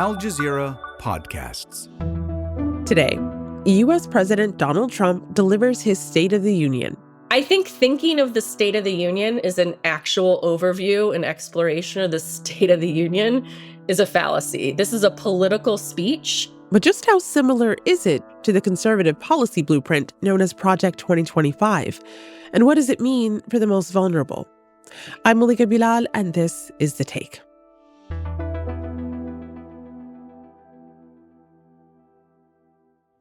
Al Jazeera podcasts. Today, U.S. President Donald Trump delivers his State of the Union. I think thinking of the State of the Union as an actual overview and exploration of the State of the Union is a fallacy. This is a political speech. But just how similar is it to the conservative policy blueprint known as Project 2025? And what does it mean for the most vulnerable? I'm Malika Bilal, and this is The Take.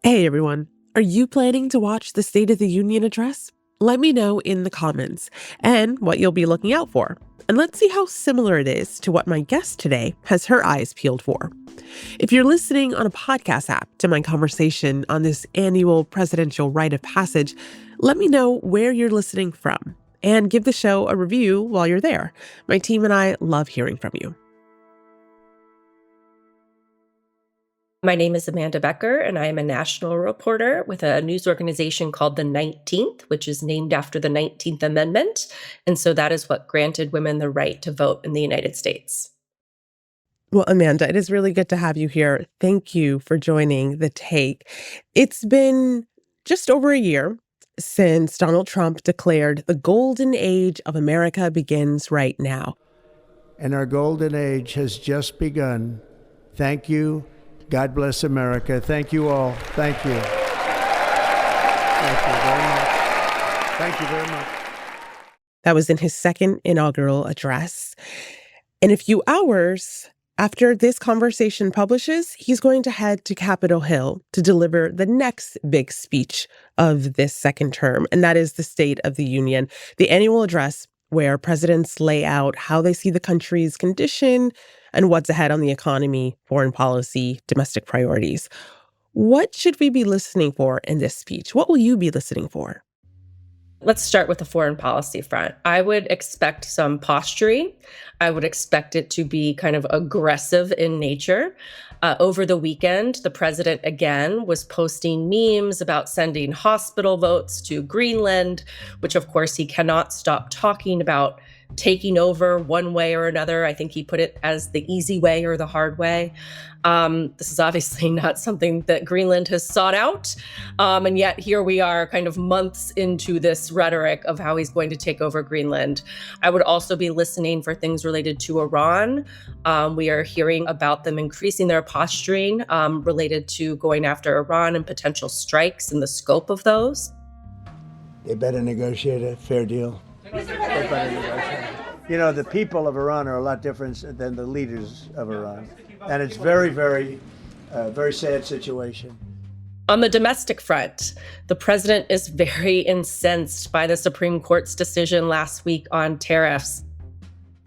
Hey everyone, are you planning to watch the State of the Union address? Let me know in the comments and what you'll be looking out for. And let's see how similar it is to what my guest today has her eyes peeled for. If you're listening on a podcast app to my conversation on this annual presidential rite of passage, let me know where you're listening from and give the show a review while you're there. My team and I love hearing from you. My name is Amanda Becker, and I am a national reporter with a news organization called The 19th, which is named after the 19th Amendment. And so that is what granted women the right to vote in the United States. Well, Amanda, it is really good to have you here. Thank you for joining The Take. It's been just over a year since Donald Trump declared the golden age of America begins right now. And our golden age has just begun. Thank you. God bless America. Thank you all. Thank you. Thank you very much. Thank you very much. That was in his second inaugural address. In a few hours after this conversation publishes, he's going to head to Capitol Hill to deliver the next big speech of this second term, and that is the State of the Union, the annual address where presidents lay out how they see the country's condition and what's ahead on the economy, foreign policy, domestic priorities. What should we be listening for in this speech? What will you be listening for? Let's start with the foreign policy front. I would expect some posturing. I would expect it to be kind of aggressive in nature. Over the weekend, the president, again, was posting memes about sending hospital votes to Greenland, which, of course, he cannot stop talking about taking over one way or another. I think he put it as the easy way or the hard way. This is obviously not something that Greenland has sought out. And yet here we are kind of months into this rhetoric of how he's going to take over Greenland. I would also be listening for things related to Iran. We are hearing about them increasing their posturing related to going after Iran and potential strikes and the scope of those. They better negotiate a fair deal. You know, the people of Iran are a lot different than the leaders of Iran. And it's very sad situation. On the domestic front, the president is very incensed by the Supreme Court's decision last week on tariffs.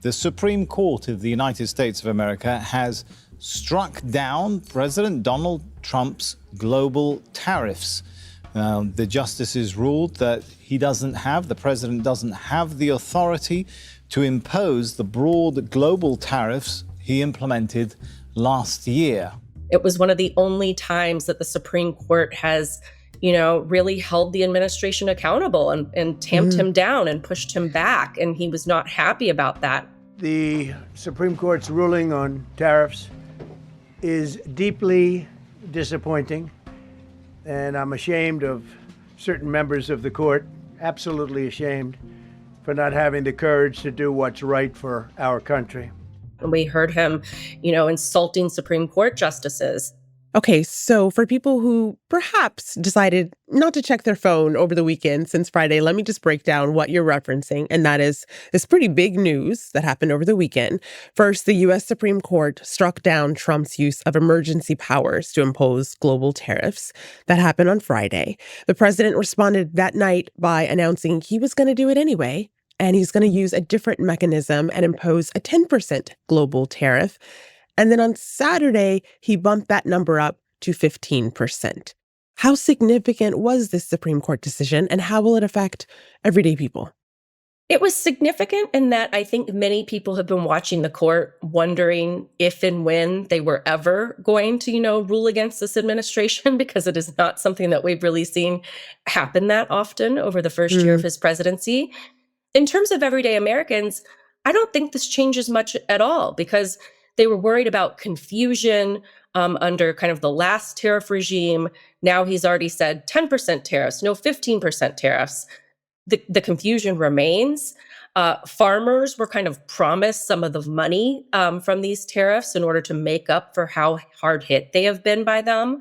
The Supreme Court of the United States of America has struck down President Donald Trump's global tariffs. The justices ruled that the president doesn't have the authority to impose the broad global tariffs he implemented last year. It was one of the only times that the Supreme Court has, really held the administration accountable and tamped him down and pushed him back. And he was not happy about that. The Supreme Court's ruling on tariffs is deeply disappointing. And I'm ashamed of certain members of the court, absolutely ashamed, for not having the courage to do what's right for our country. And we heard him, insulting Supreme Court justices. Okay, so for people who perhaps decided not to check their phone over the weekend since Friday, let me just break down what you're referencing. And that is this pretty big news that happened over the weekend. First, the U.S. Supreme Court struck down Trump's use of emergency powers to impose global tariffs. That happened on Friday. The president responded that night by announcing he was going to do it anyway, and he's going to use a different mechanism and impose a 10% global tariff. And then on Saturday, he bumped that number up to 15%. How significant was this Supreme Court decision, and how will it affect everyday people? It was significant in that I think many people have been watching the court wondering if and when they were ever going to, rule against this administration, because it is not something that we've really seen happen that often over the first year of his presidency. In terms of everyday Americans, I don't think this changes much at all, because They were worried about confusion under kind of the last tariff regime. Now he's already said 10% tariffs, no 15% tariffs. The confusion remains. Farmers were kind of promised some of the money from these tariffs in order to make up for how hard hit they have been by them.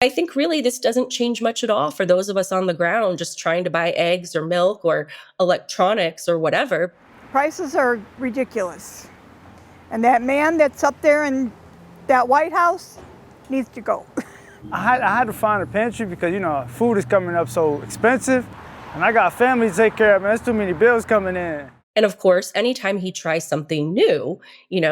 I think really this doesn't change much at all for those of us on the ground just trying to buy eggs or milk or electronics or whatever. Prices are ridiculous. And that man that's up there in that White House needs to go. I had to find a pantry because, food is coming up so expensive. And I got a family to take care of, man. There's too many bills coming in. And of course, anytime he tries something new,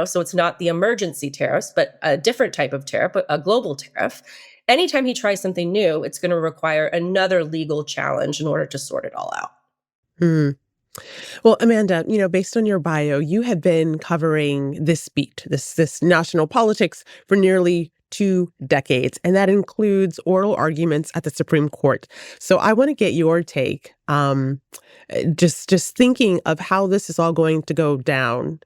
so it's not the emergency tariffs, but a different type of tariff, a global tariff. Anytime he tries something new, it's going to require another legal challenge in order to sort it all out. Well, Amanda, based on your bio, you have been covering this beat, this national politics for nearly 2 decades, and that includes oral arguments at the Supreme Court. So I want to get your take, just thinking of how this is all going to go down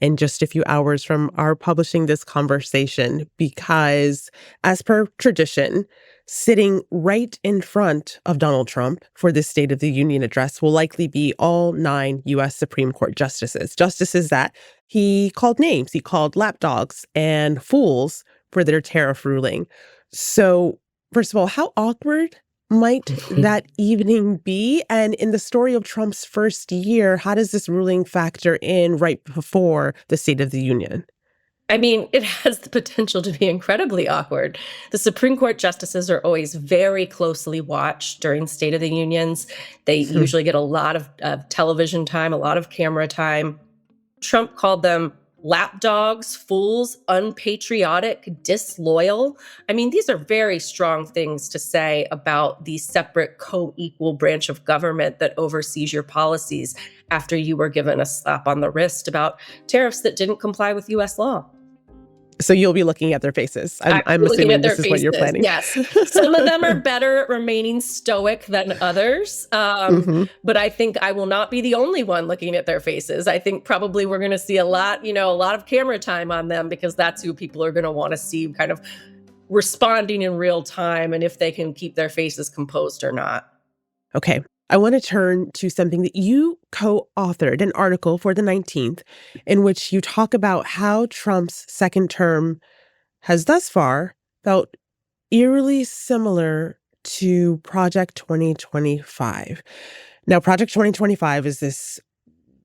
in just a few hours from our publishing this conversation, because as per tradition, sitting right in front of Donald Trump for this State of the Union address will likely be all 9 U.S. Supreme Court justices that he called names. He called lapdogs and fools for their tariff ruling. So, first of all, how awkward might that evening be? And in the story of Trump's first year, how does this ruling factor in right before the State of the Union? I mean, it has the potential to be incredibly awkward. The Supreme Court justices are always very closely watched during State of the Unions. They usually get a lot of television time, a lot of camera time. Trump called them lapdogs, fools, unpatriotic, disloyal. I mean, these are very strong things to say about the separate co-equal branch of government that oversees your policies after you were given a slap on the wrist about tariffs that didn't comply with U.S. law. So you'll be looking at their faces. I'm assuming this is what you're planning. Yes. Some of them are better at remaining stoic than others. But I think I will not be the only one looking at their faces. I think probably we're going to see a lot of camera time on them, because that's who people are going to want to see kind of responding in real time and if they can keep their faces composed or not. Okay. I want to turn to something that you co-authored, an article for the 19th, in which you talk about how Trump's second term has thus far felt eerily similar to Project 2025. Now, Project 2025 is this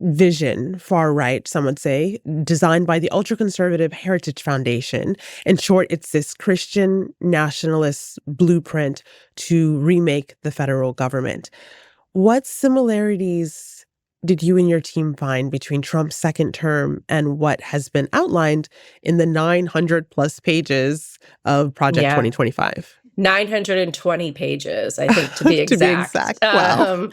vision, far right, some would say, designed by the ultra-conservative Heritage Foundation. In short, it's this Christian nationalist blueprint to remake the federal government. What similarities did you and your team find between Trump's second term and what has been outlined in the 900 plus pages of Project 2025? 920 pages, I think, to be exact. Wow.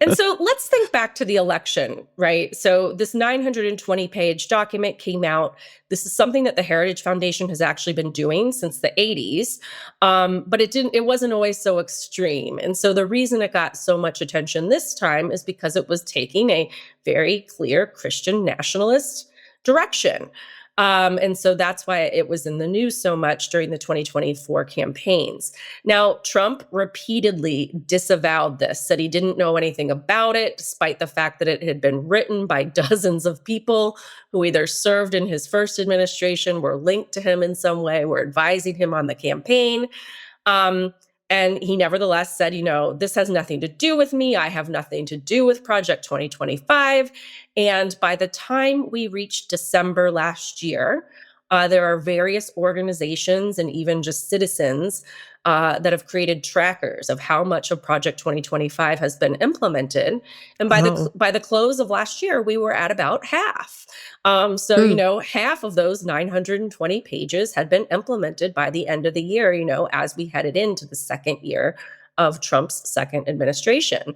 And so let's think back to the election, right? So this 920-page document came out. This is something that the Heritage Foundation has actually been doing since the 80s, but it wasn't always so extreme. And so the reason it got so much attention this time is because it was taking a very clear Christian nationalist direction. And so that's why it was in the news so much during the 2024 campaigns. Now, Trump repeatedly disavowed this, said he didn't know anything about it, despite the fact that it had been written by dozens of people who either served in his first administration, were linked to him in some way, were advising him on the campaign. And he nevertheless said, this has nothing to do with me. I have nothing to do with Project 2025. And by the time we reached December last year, there are various organizations and even just citizens that have created trackers of how much of Project 2025 has been implemented. And by the close of last year, we were at about half. Half of those 920 pages had been implemented by the end of the year, as we headed into the second year of Trump's second administration.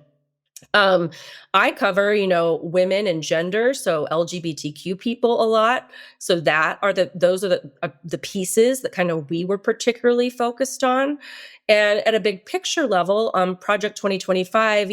I cover, women and gender, so LGBTQ people a lot. So those are the pieces that kind of we were particularly focused on. And at a big picture level, Project 2025,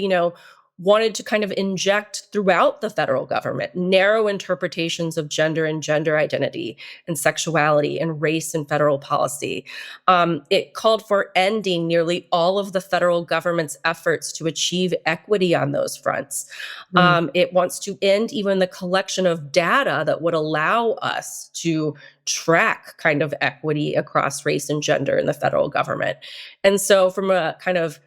wanted to kind of inject throughout the federal government narrow interpretations of gender and gender identity and sexuality and race in federal policy. It called for ending nearly all of the federal government's efforts to achieve equity on those fronts. It wants to end even the collection of data that would allow us to track kind of equity across race and gender in the federal government. And so from a kind of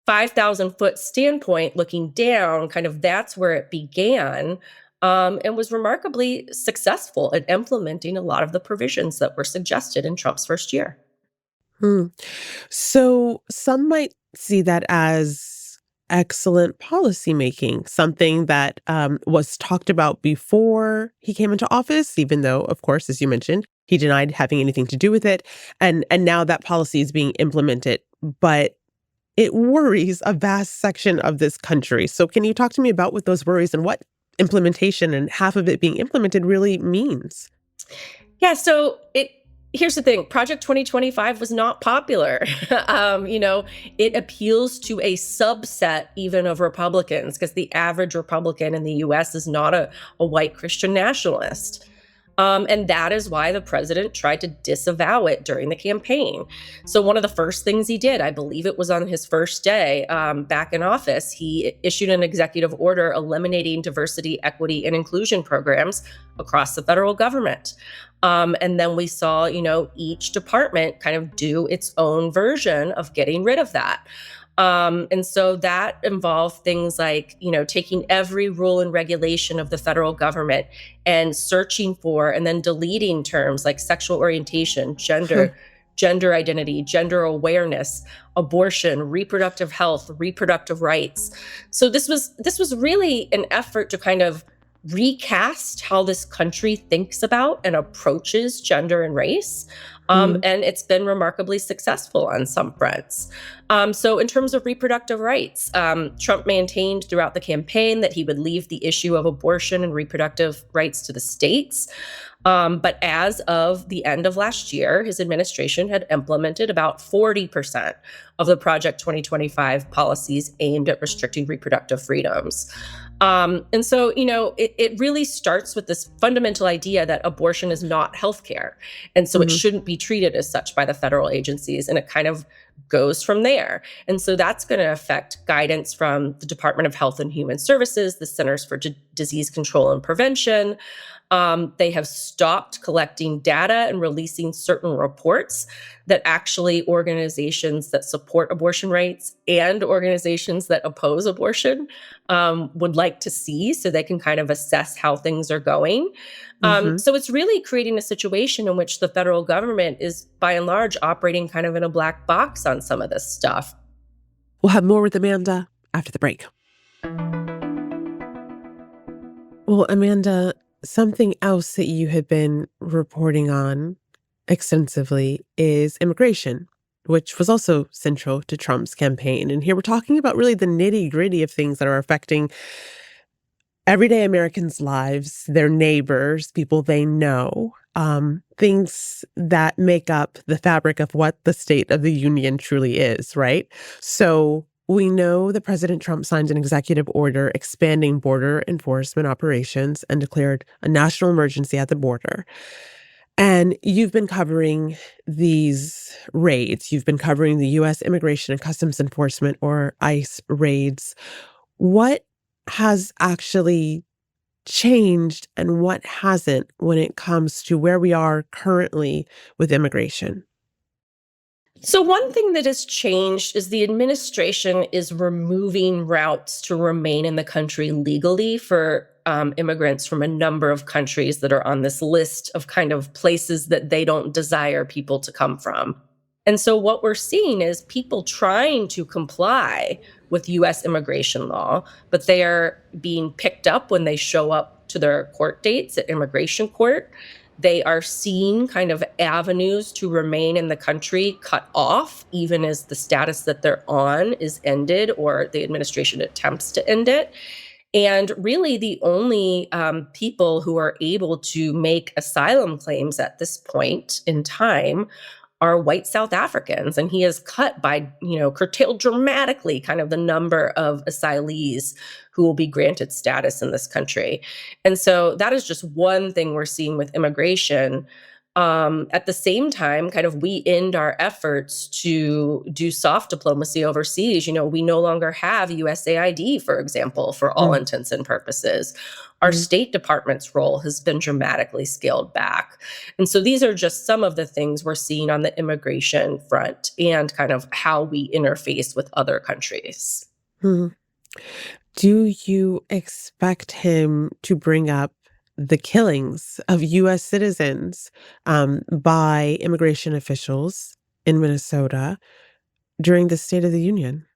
5,000-foot standpoint, looking down, kind of that's where it began, and was remarkably successful at implementing a lot of the provisions that were suggested in Trump's first year. So some might see that as excellent policymaking, something that was talked about before he came into office, even though, of course, as you mentioned, he denied having anything to do with it. And now that policy is being implemented. But it worries a vast section of this country. So can you talk to me about what those worries and what implementation and half of it being implemented really means? Yeah, so here's the thing. Project 2025 was not popular. It appeals to a subset even of Republicans, because the average Republican in the U.S. is not a white Christian nationalist. And that is why the president tried to disavow it during the campaign. So one of the first things he did, I believe it was on his first day back in office, he issued an executive order eliminating diversity, equity, and inclusion programs across the federal government. And then we saw, each department kind of do its own version of getting rid of that. And so that involved things like, taking every rule and regulation of the federal government and searching for and then deleting terms like sexual orientation, gender identity, gender awareness, abortion, reproductive health, reproductive rights. So this was really an effort to kind of recast how this country thinks about and approaches gender and race. And it's been remarkably successful on some fronts. So in terms of reproductive rights, Trump maintained throughout the campaign that he would leave the issue of abortion and reproductive rights to the states. But as of the end of last year, his administration had implemented about 40% of the Project 2025 policies aimed at restricting reproductive freedoms. And so, it really starts with this fundamental idea that abortion is not healthcare. And so it shouldn't be treated as such by the federal agencies. And it kind of goes from there. And so that's going to affect guidance from the Department of Health and Human Services, the Centers for Disease Control and Prevention. They have stopped collecting data and releasing certain reports that actually organizations that support abortion rights and organizations that oppose abortion would like to see, so they can kind of assess how things are going. So it's really creating a situation in which the federal government is, by and large, operating kind of in a black box on some of this stuff. We'll have more with Amanda after the break. Well, Amanda, something else that you have been reporting on extensively is immigration, which was also central to Trump's campaign. And here we're talking about really the nitty-gritty of things that are affecting everyday Americans' lives, their neighbors, people they know, things that make up the fabric of what the State of the Union truly is, right? So we know that President Trump signed an executive order expanding border enforcement operations and declared a national emergency at the border. And you've been covering these raids. You've been covering the U.S. Immigration and Customs Enforcement, or ICE, raids. What has actually changed and what hasn't when it comes to where we are currently with immigration? So one thing that has changed is the administration is removing routes to remain in the country legally for immigrants from a number of countries that are on this list of kind of places that they don't desire people to come from. And so what we're seeing is people trying to comply with U.S. immigration law, but they are being picked up when they show up to their court dates at immigration court. They are seeing kind of avenues to remain in the country cut off, even as the status that they're on is ended or the administration attempts to end it. And really the only people who are able to make asylum claims at this point in time are white South Africans. And he has curtailed dramatically kind of the number of asylees who will be granted status in this country. And so that is just one thing we're seeing with immigration. At the same time, kind of we end our efforts to do soft diplomacy overseas. We no longer have USAID, for example, for all intents and purposes. Our State Department's role has been dramatically scaled back. And so these are just some of the things we're seeing on the immigration front and kind of how we interface with other countries. Do you expect him to bring up the killings of U.S. citizens by immigration officials in Minnesota during the State of the Union?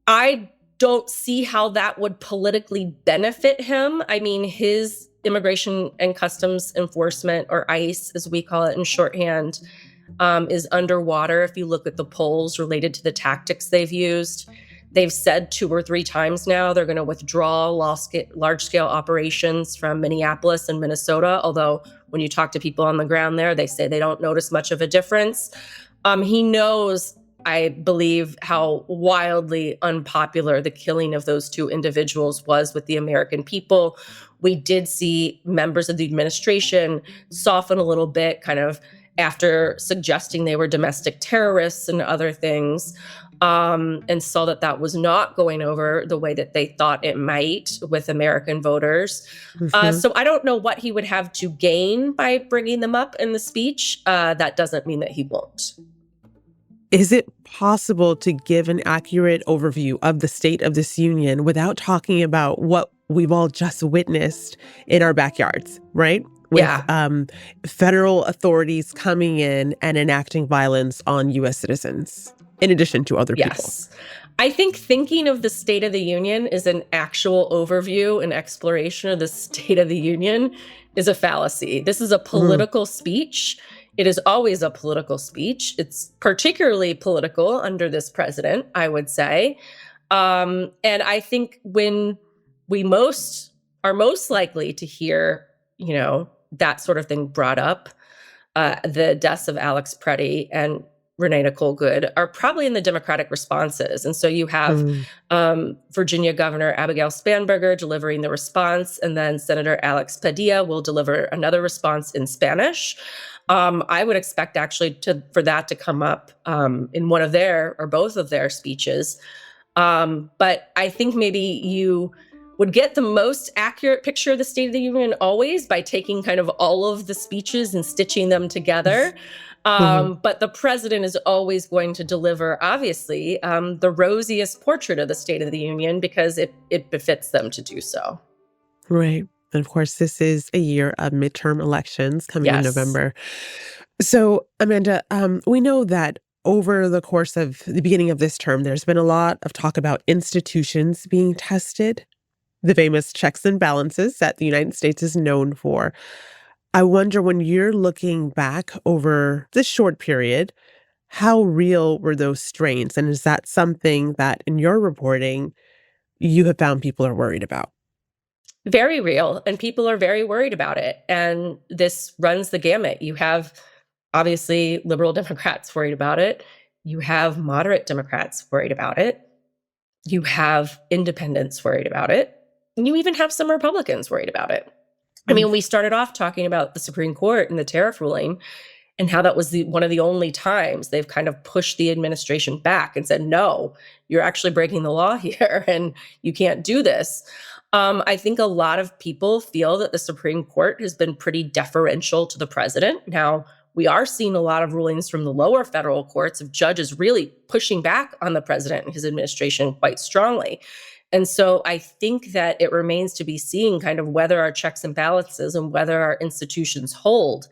I don't see how that would politically benefit him. I mean, his Immigration and Customs Enforcement, or ICE, as we call it in shorthand, is underwater. If you look at the polls related to the tactics they've used, they've said 2 or 3 times now they're going to withdraw large-scale operations from Minneapolis and Minnesota, although when you talk to people on the ground there, they say they don't notice much of a difference. He knows, I believe, how wildly unpopular the killing of those 2 individuals was with the American people. We did see members of the administration soften a little bit, kind of after suggesting they were domestic terrorists and other things, and saw that was not going over the way that they thought it might with American voters. So I don't know what he would have to gain by bringing them up in the speech. That doesn't mean that he won't. Is it possible to give an accurate overview of the state of this union without talking about what we've all just witnessed in our backyards, right? With federal authorities coming in and enacting violence on U.S. citizens, in addition to other people. Yes. I think thinking of the State of the Union as an actual overview and exploration of the State of the Union is a fallacy. This is a political speech. It is always a political speech. It's particularly political under this president, I would say. And I think when we are most likely to hear, that sort of thing brought up, the deaths of Alex Preddy and Renee Nicole Good are probably in the Democratic responses. And so you have Virginia Governor Abigail Spanberger delivering the response, and then Senator Alex Padilla will deliver another response in Spanish. I would expect actually for that to come up in one of their or both of their speeches. But I think maybe you would get the most accurate picture of the State of the Union always by taking kind of all of the speeches and stitching them together. But the president is always going to deliver, obviously, the rosiest portrait of the State of the Union because it befits them to do so. Right. And of course, this is a year of midterm elections coming in November. So, Amanda, we know that over the course of the beginning of this term, there's been a lot of talk about institutions being tested, the famous checks and balances that the United States is known for. I wonder, when you're looking back over this short period, how real were those strains? And is that something that in your reporting you have found people are worried about? Very real. And people are very worried about it. And this runs the gamut. You have, obviously, liberal Democrats worried about it. You have moderate Democrats worried about it. You have independents worried about it. And you even have some Republicans worried about it. I mean, we started off talking about the Supreme Court and the tariff ruling and how that was one of the only times they've kind of pushed the administration back and said, no, you're actually breaking the law here and you can't do this. I think a lot of people feel that the Supreme Court has been pretty deferential to the president. Now, we are seeing a lot of rulings from the lower federal courts of judges really pushing back on the president and his administration quite strongly. And so I think that it remains to be seen kind of whether our checks and balances and whether our institutions hold.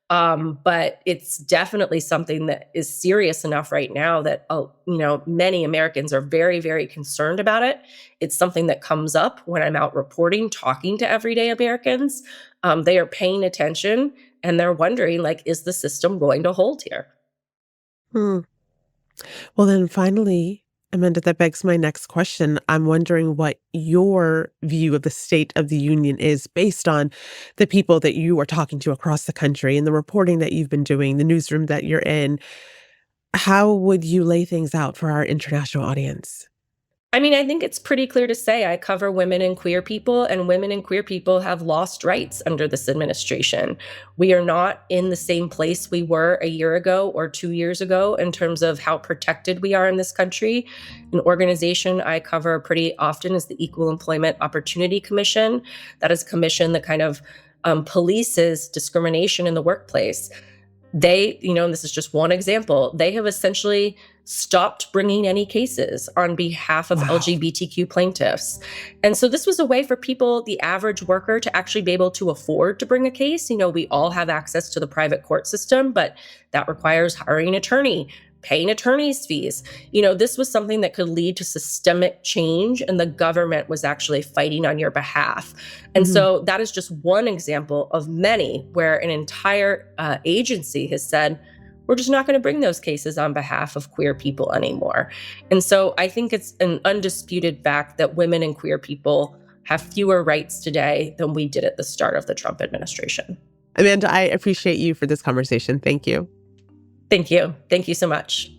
But it's definitely something that is serious enough right now that, many Americans are very, very concerned about it. It's something that comes up when I'm out reporting, talking to everyday Americans. They are paying attention and they're wondering, is the system going to hold here? Well, then finally, Amanda, that begs my next question. I'm wondering what your view of the State of the Union is based on the people that you are talking to across the country and the reporting that you've been doing, the newsroom that you're in. How would you lay things out for our international audience? I mean, I think it's pretty clear to say I cover women and queer people, and women and queer people have lost rights under this administration. We are not in the same place we were a year ago or 2 years ago in terms of how protected we are in this country. An organization I cover pretty often is the Equal Employment Opportunity Commission. That is a commission that kind of polices discrimination in the workplace. They, and this is just one example, they have essentially stopped bringing any cases on behalf of LGBTQ plaintiffs. And so this was a way for people, the average worker, to actually be able to afford to bring a case. We all have access to the private court system, but that requires hiring an attorney, paying attorney's fees. This was something that could lead to systemic change, and the government was actually fighting on your behalf. And so that is just one example of many where an entire agency has said, we're just not going to bring those cases on behalf of queer people anymore. And so I think it's an undisputed fact that women and queer people have fewer rights today than we did at the start of the Trump administration. Amanda, I appreciate you for this conversation. Thank you. Thank you. Thank you so much.